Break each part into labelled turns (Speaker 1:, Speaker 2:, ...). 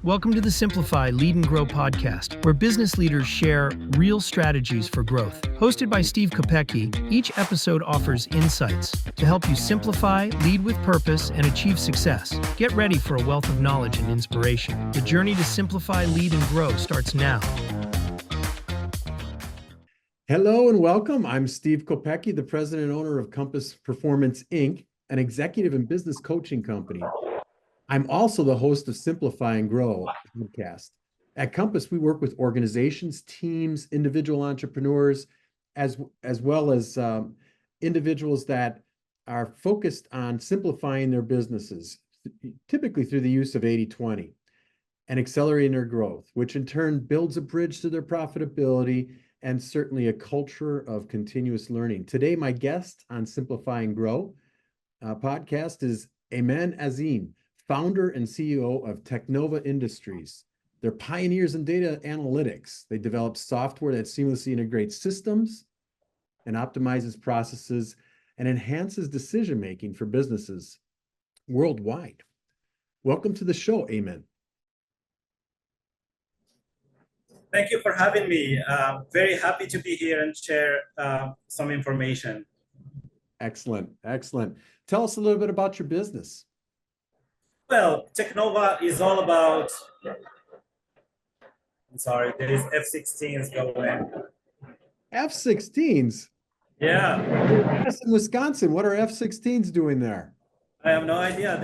Speaker 1: Welcome to the Simplify, Lead and Grow podcast, where business leaders share real strategies for growth. Hosted by Steve Kopecki, each episode offers insights to help you simplify, lead with purpose, and achieve success. Get ready for a wealth of knowledge and inspiration. The journey to simplify, lead, and grow starts now.
Speaker 2: Hello and welcome. I'm Steve Kopecki, the president and owner of Compass Performance, Inc., an executive and business coaching company. I'm also the host of Simplify and Grow podcast. At Compass, we work with organizations, teams, individual entrepreneurs, as well as individuals that are focused on simplifying their businesses, typically through the use of 80/20, and accelerating their growth, which in turn builds a bridge to their profitability and certainly a culture of continuous learning. Today, my guest on Simplify and Grow podcast is Aymen Azim, founder and CEO of Technova Industries. They're pioneers in data analytics. They develop software that seamlessly integrates systems and optimizes processes and enhances decision-making for businesses worldwide. Welcome to the show, Aymen.
Speaker 3: Thank you for having me. Very happy to be here and share some information.
Speaker 2: Excellent, excellent. Tell us a little bit about your business.
Speaker 3: Well, Technova is all about, I'm sorry, there is F-16s going.
Speaker 2: F-16s?
Speaker 3: Yeah.
Speaker 2: Yes, in Wisconsin. What are F-16s doing there?
Speaker 3: I have no idea.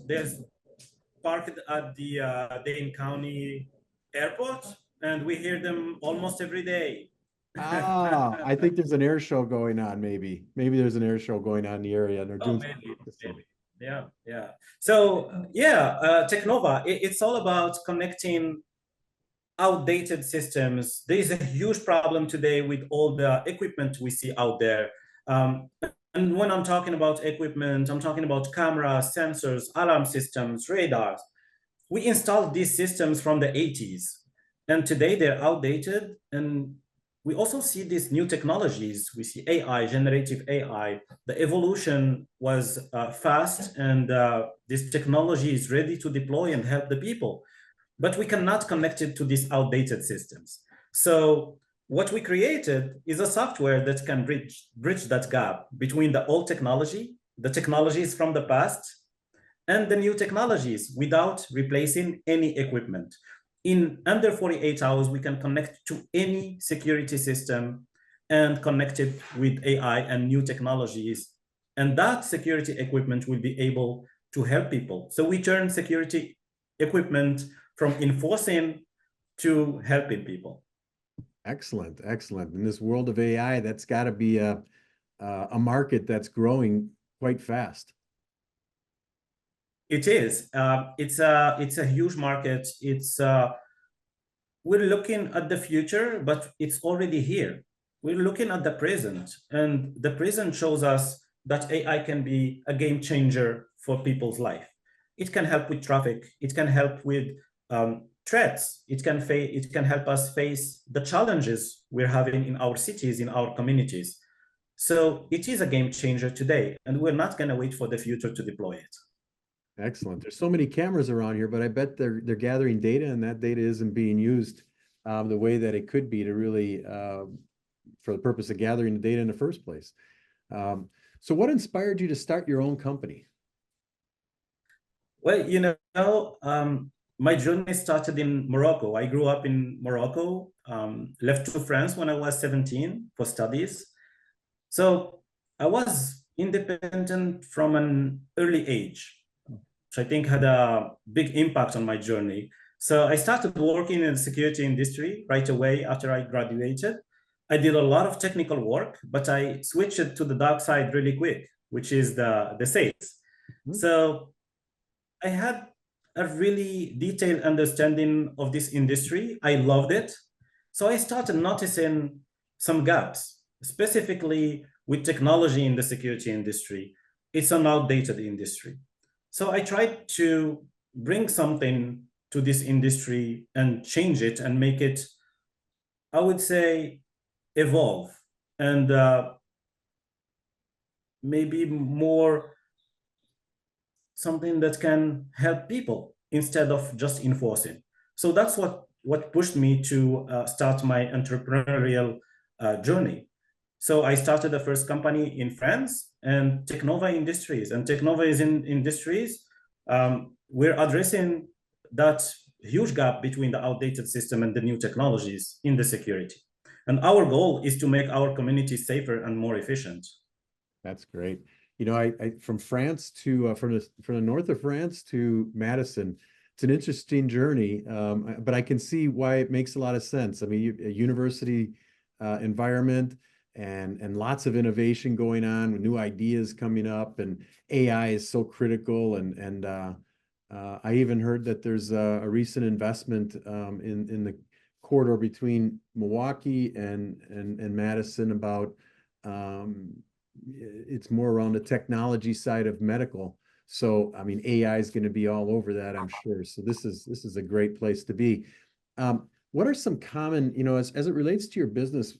Speaker 3: There's parked at the Dane County Airport, and we hear them almost every day.
Speaker 2: I think there's an air show going on, maybe. Maybe there's an air show going on in the area, and they're doing
Speaker 3: maybe. Yeah. So, Technova, it's all about connecting outdated systems. There is a huge problem today with all the equipment we see out there. And when I'm talking about equipment, I'm talking about cameras, sensors, alarm systems, radars. We installed these systems from the 80s, and today they're outdated. And we also see these new technologies. We see AI, generative AI. The evolution was fast, and this technology is ready to deploy and help the people. But we cannot connect it to these outdated systems. So what we created is a software that can bridge that gap between the old technology, the technologies from the past, and the new technologies without replacing any equipment. In under 48 hours, we can connect to any security system and connect it with AI and new technologies. And that security equipment will be able to help people. So we turn security equipment from enforcing to helping people.
Speaker 2: Excellent, excellent. In this world of AI, that's got to be a market that's growing quite fast.
Speaker 3: It is. It's a huge market. We're looking at the future, but it's already here. We're looking at the present, and the present shows us that AI can be a game changer for people's life. It can help with traffic. It can help with threats. It can help us face the challenges we're having in our cities, in our communities. So it is a game changer today, and we're not going to wait for the future to deploy it.
Speaker 2: Excellent. There's so many cameras around here, but I bet they're gathering data, and that data isn't being used the way that it could be to really for the purpose of gathering the data in the first place. So what inspired you to start your own company?
Speaker 3: Well, my journey started in Morocco. I grew up in Morocco, left to France when I was 17 for studies. So I was independent from an early age, which I think had a big impact on my journey. So I started working in the security industry right away after I graduated. I did a lot of technical work, but I switched it to the dark side really quick, which is the sales. Mm-hmm. So I had a really detailed understanding of this industry. I loved it. So I started noticing some gaps, specifically with technology in the security industry. It's an outdated industry. So I tried to bring something to this industry and change it and make it, I would say, evolve and maybe more something that can help people instead of just enforcing. So that's what pushed me to start my entrepreneurial journey. So I started the first company in France, and Technova Industries. And Technova is in Industries. We're addressing that huge gap between the outdated system and the new technologies in the security. And our goal is to make our community safer and more efficient.
Speaker 2: That's great. You know, I from France to from the north of France to Madison, it's an interesting journey, but I can see why it makes a lot of sense. I mean, a university environment and lots of innovation going on, with new ideas coming up, and AI is so critical. And I even heard that there's a recent investment in the corridor between Milwaukee and Madison about it's more around the technology side of medical. So, I mean, AI is going to be all over that, I'm sure. So this is a great place to be. What are some common, you know, as it relates to your business,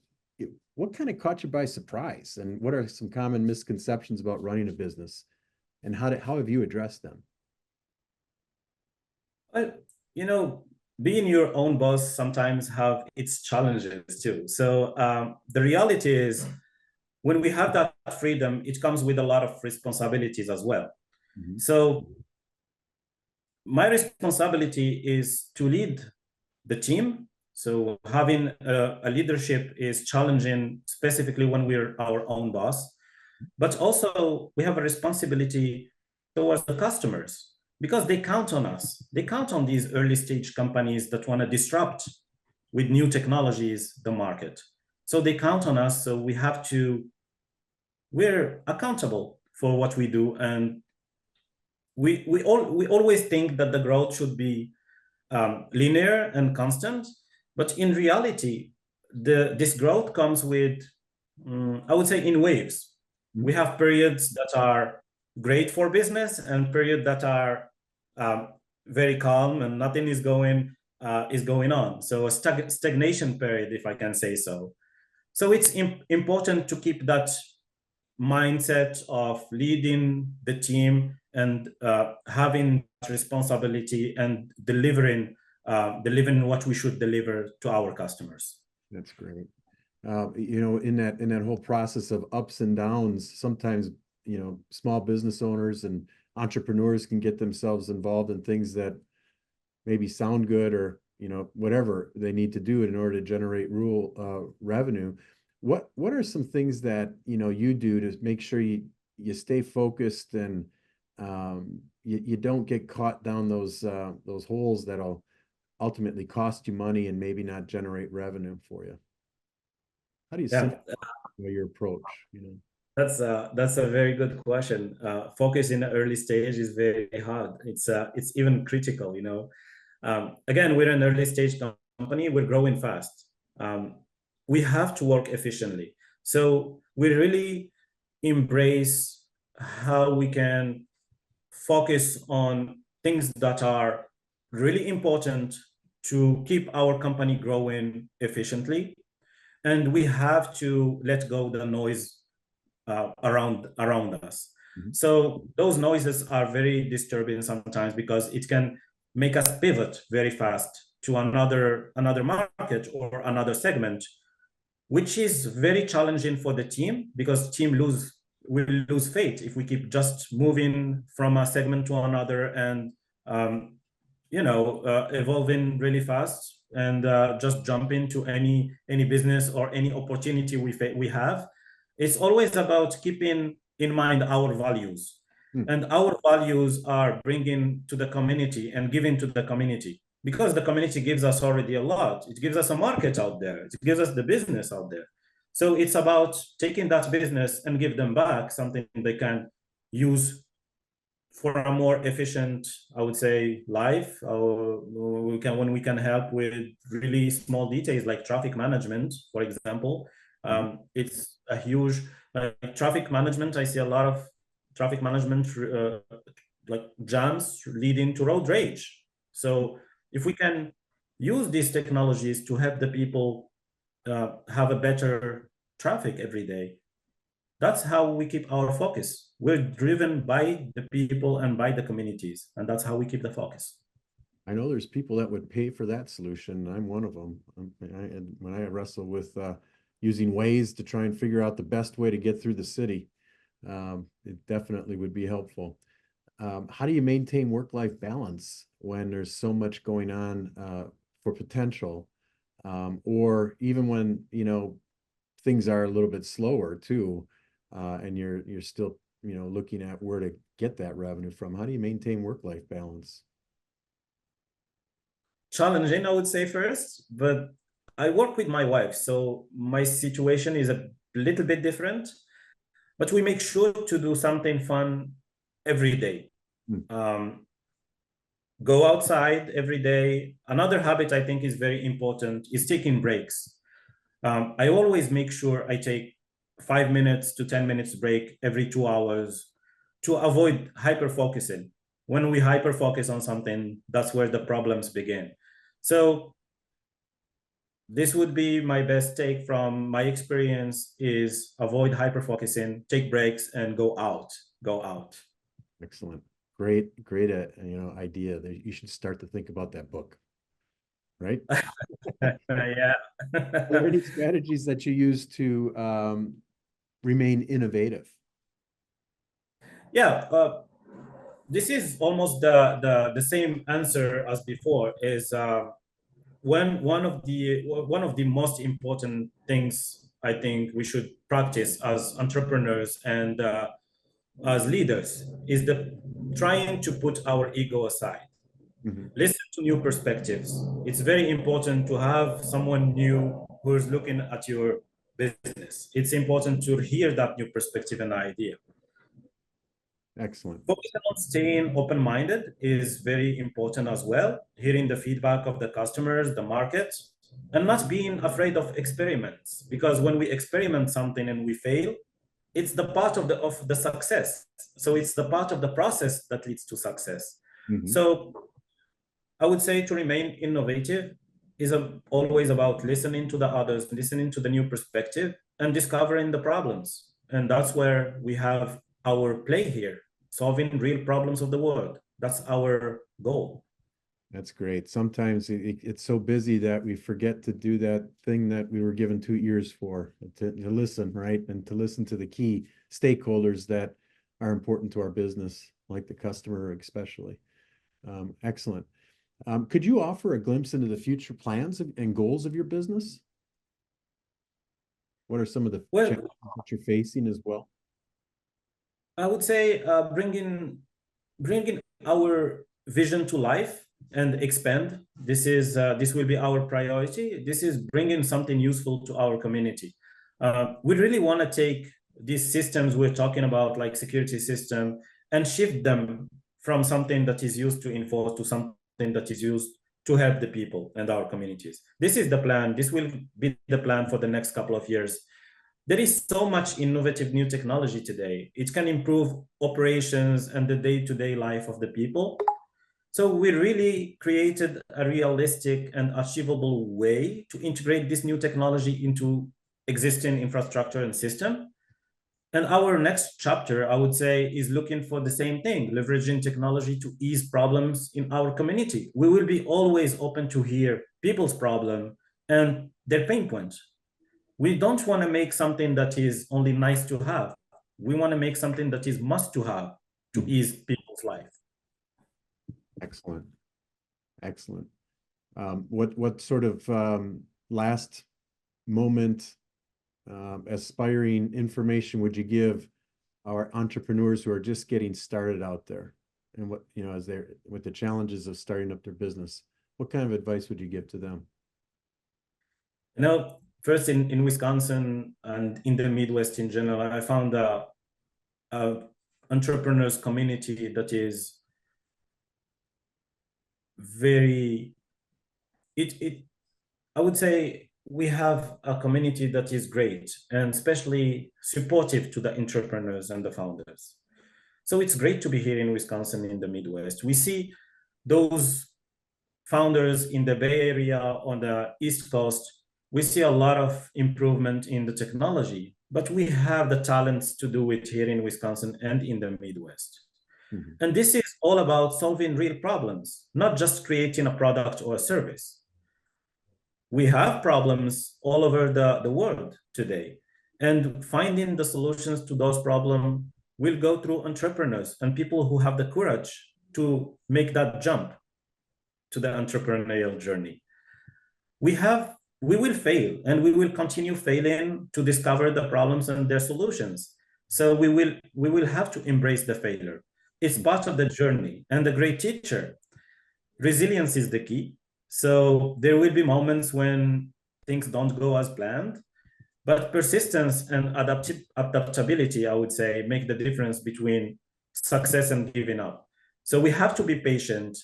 Speaker 2: what kind of caught you by surprise? And what are some common misconceptions about running a business? And how have you addressed them?
Speaker 3: Well, you know, being your own boss sometimes have its challenges too. So the reality is, when we have that freedom, it comes with a lot of responsibilities as well. Mm-hmm. So my responsibility is to lead the team. So having a leadership is challenging, specifically when we're our own boss. But also we have a responsibility towards the customers, because they count on us. They count on these early stage companies that want to disrupt with new technologies the market. So they count on us. So we're accountable for what we do. And we always think that the growth should be linear and constant. But in reality, this growth comes with, I would say, in waves. Mm-hmm. We have periods that are great for business and periods that are very calm and nothing is going on. So a stagnation period, if I can say so. So it's important to keep that mindset of leading the team and having responsibility and delivering what we should deliver to our customers.
Speaker 2: That's great. You know, in that whole process of ups and downs, sometimes, you know, small business owners and entrepreneurs can get themselves involved in things that maybe sound good, or, you know, whatever they need to do in order to generate revenue. What are some things that, you know, you do to make sure you stay focused and you don't get caught down those holes that'll ultimately cost you money and maybe not generate revenue for you? How do you simplify your approach? You know,
Speaker 3: that's a very good question. Focus in the early stage is very hard. It's even critical. You know, again, we're an early stage company. We're growing fast. We have to work efficiently. So we really embrace how we can focus on things that are really important to keep our company growing efficiently. And we have to let go the noise around us. Mm-hmm. So those noises are very disturbing sometimes, because it can make us pivot very fast to another market or another segment, which is very challenging for the team, because team will lose faith if we keep just moving from a segment to another and evolving really fast and just jump into any business or any opportunity we have. It's always about keeping in mind our values. And our values are bringing to the community and giving to the community, because the community gives us already a lot. It gives us a market out there. It gives us the business out there. So it's about taking that business and give them back something they can use for a more efficient, I would say, life. When we can help with really small details like traffic management, for example. It's a huge traffic management. I see a lot of traffic management like jams leading to road rage. So if we can use these technologies to help the people have a better traffic every day, that's how we keep our focus. We're driven by the people and by the communities, and that's how we keep the focus.
Speaker 2: I know there's people that would pay for that solution. I'm one of them. When I wrestle with using Waze to try and figure out the best way to get through the city, it definitely would be helpful. How do you maintain work-life balance when there's so much going on for potential, or even when, you know, things are a little bit slower too, and you're still, you know, looking at where to get that revenue from? How do you maintain work-life balance?
Speaker 3: Challenging, I would say first, but I work with my wife, so my situation is a little bit different, but we make sure to do something fun every day. Go outside every day. Another habit I think is very important is taking breaks. I always make sure I take 5 minutes to 10 minutes break every 2 hours to avoid hyper focusing. When we hyper focus on something, that's where the problems begin. So this would be my best take from my experience: is avoid hyper focusing, take breaks, and go out. Go out.
Speaker 2: Excellent. Great, you know, idea that you should start to think about that book, right?
Speaker 3: Yeah.
Speaker 2: Are there any strategies that you use to remain innovative?
Speaker 3: Yeah, this is almost the same answer as before. Is when one of the most important things I think we should practice as entrepreneurs and as leaders is the trying to put our ego aside. Listen to new perspectives. It's very important to have someone new who's looking at your business. It's important to hear that new perspective and idea.
Speaker 2: Excellent.
Speaker 3: Focusing on staying open-minded is very important as well, hearing the feedback of the customers, the market, and not being afraid of experiments. Because when we experiment something and we fail, it's the part of the success. So it's the part of the process that leads to success. So I would say to remain innovative is always about listening to the others, listening to the new perspective, and discovering the problems. And that's where we have our play here, solving real problems of the world. That's our goal.
Speaker 2: That's great. Sometimes it's so busy that we forget to do that thing that we were given 2 ears for, to listen, right? And to listen to the key stakeholders that are important to our business, like the customer especially. Excellent. Could you offer a glimpse into the future plans and goals of your business? What are some of the challenges that you're facing as well?
Speaker 3: I would say bringing our vision to life and expand. This will be our priority. This is bringing something useful to our community. We really want to take these systems we're talking about, like security system, and shift them from something that is used to enforce to something that is used to help the people and our communities. This is the plan. This will be the plan for the next couple of years. There is so much innovative new technology today. It can improve operations and the day-to-day life of the people. So we really created a realistic and achievable way to integrate this new technology into existing infrastructure and system. And our next chapter, I would say, is looking for the same thing, leveraging technology to ease problems in our community. We will be always open to hear people's problem and their pain points. We don't want to make something that is only nice to have. We want to make something that is must to have to ease people's life.
Speaker 2: Excellent. Excellent. What sort of last moment aspiring information would you give our entrepreneurs who are just getting started out there, and what, you know, as they're with the challenges of starting up their business? What kind of advice would you give to them?
Speaker 3: You know, first in Wisconsin and in the Midwest in general, I found a entrepreneurs community that is very, I would say we have a community that is great and especially supportive to the entrepreneurs and the founders. So it's great to be here in Wisconsin in the Midwest. We see those founders in the Bay Area, on the East Coast. We see a lot of improvement in the technology, but we have the talents to do it here in Wisconsin and in the Midwest.
Speaker 2: Mhm.
Speaker 3: And this is all about solving real problems, not just creating a product or a service. We have problems all over the world today, and finding the solutions to those problems will go through entrepreneurs and people who have the courage to make that jump to the entrepreneurial journey. We will fail, and we will continue failing to discover the problems and their solutions. So we will have to embrace the failure. It's part of the journey and a great teacher. Resilience is the key. So there will be moments when things don't go as planned, but persistence and adaptability, I would say, make the difference between success and giving up. So we have to be patient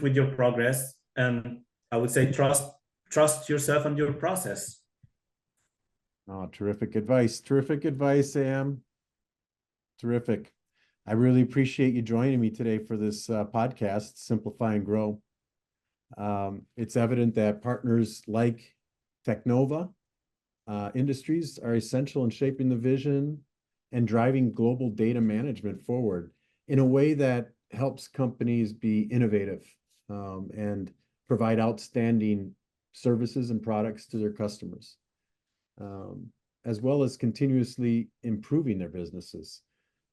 Speaker 3: with your progress, and I would say trust yourself and your process.
Speaker 2: Oh, terrific advice. Terrific advice, Sam. Terrific. I really appreciate you joining me today for this podcast, Simplify and Grow. It's evident that partners like Technova Industries are essential in shaping the vision and driving global data management forward in a way that helps companies be innovative and provide outstanding services and products to their customers, as well as continuously improving their businesses.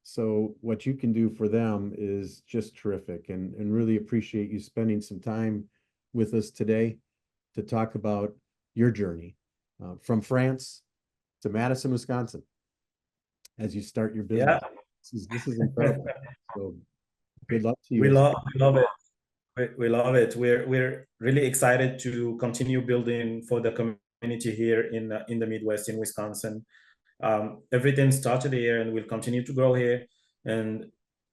Speaker 2: So what you can do for them is just terrific, and really appreciate you spending some time with us today to talk about your journey from France to Madison, Wisconsin, as you start your business.
Speaker 3: Yeah.
Speaker 2: This is incredible. So good luck to you.
Speaker 3: We love it. We love it. We're really excited to continue building for the community here in the Midwest, in Wisconsin. Everything started here and will continue to grow here. And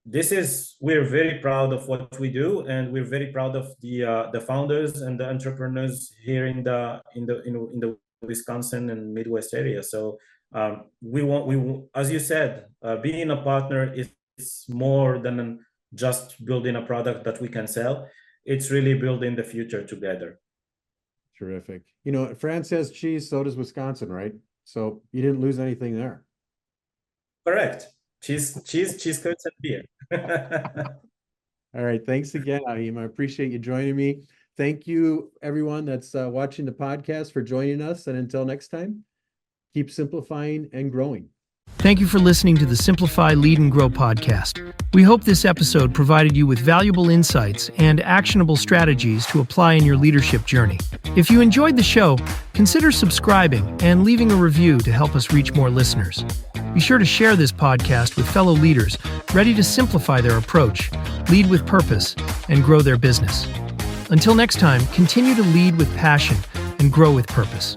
Speaker 3: we're very proud of what we do, and we're very proud of the founders and the entrepreneurs here in the Wisconsin and Midwest area. So as you said, being a partner is more than just building a product that we can sell. It's really building the future together.
Speaker 2: Terrific. You know, France has cheese, so does Wisconsin, right? So you didn't lose anything there.
Speaker 3: Correct. Cheese curds and beer.
Speaker 2: All right. Thanks again, Aymen. I appreciate you joining me. Thank you, everyone that's watching the podcast, for joining us. And until next time, keep simplifying and growing.
Speaker 1: Thank you for listening to the Simplify, Lead, and Grow podcast. We hope this episode provided you with valuable insights and actionable strategies to apply in your leadership journey. If you enjoyed the show, consider subscribing and leaving a review to help us reach more listeners. Be sure to share this podcast with fellow leaders ready to simplify their approach, lead with purpose, and grow their business. Until next time, continue to lead with passion and grow with purpose.